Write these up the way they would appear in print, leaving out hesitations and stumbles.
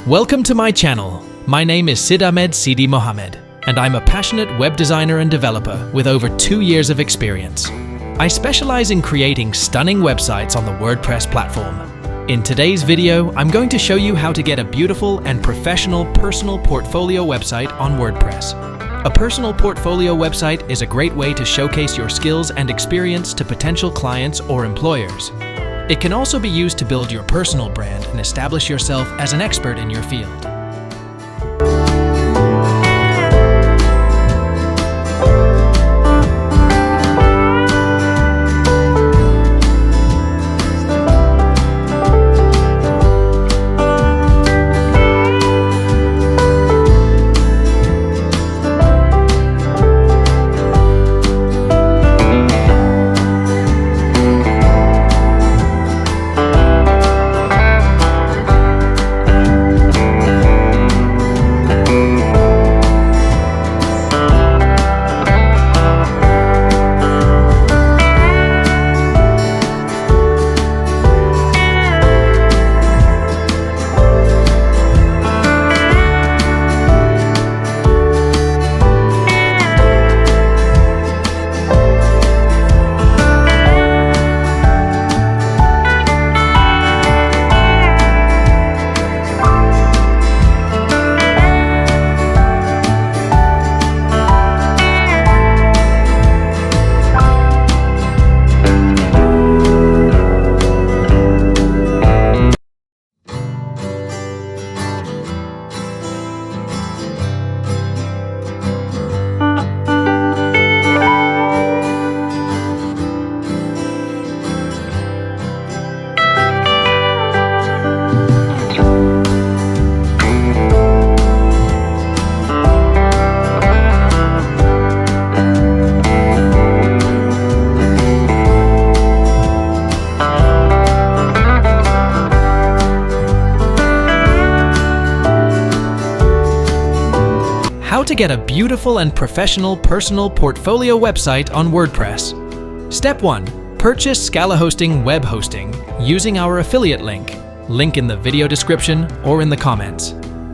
Welcome to my channel. My name is Sid Ahmed Sidi Mohammed, and I'm a passionate web designer and developer with over 2 years of experience. I specialize in creating stunning websites on the WordPress platform. In today's video, I'm going to show you how to get a beautiful and professional personal portfolio website on WordPress. A personal portfolio website is a great way to showcase your skills and experience to potential clients or employers. It can also be used to build your personal brand and establish yourself as an expert in your field. How to get a beautiful and professional personal portfolio website on WordPress. Step 1. Purchase ScalaHosting web hosting using our affiliate link in the video description or in the comments.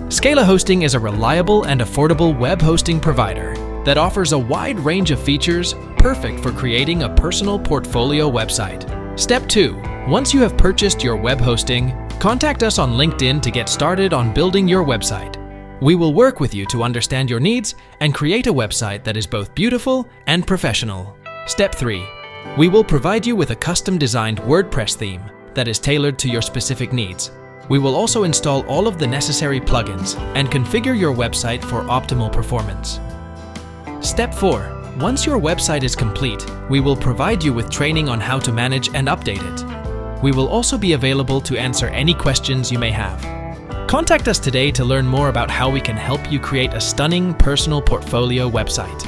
ScalaHosting is a reliable and affordable web hosting provider that offers a wide range of features perfect for creating a personal portfolio website. Step 2. Once you have purchased your web hosting, contact us on LinkedIn to get started on building your website. We will work with you to understand your needs and create a website that is both beautiful and professional. Step 3. We will provide you with a custom-designed WordPress theme that is tailored to your specific needs. We will also install all of the necessary plugins and configure your website for optimal performance. Step 4. Once your website is complete, we will provide you with training on how to manage and update it. We will also be available to answer any questions you may have. Contact us today to learn more about how we can help you create a stunning personal portfolio website.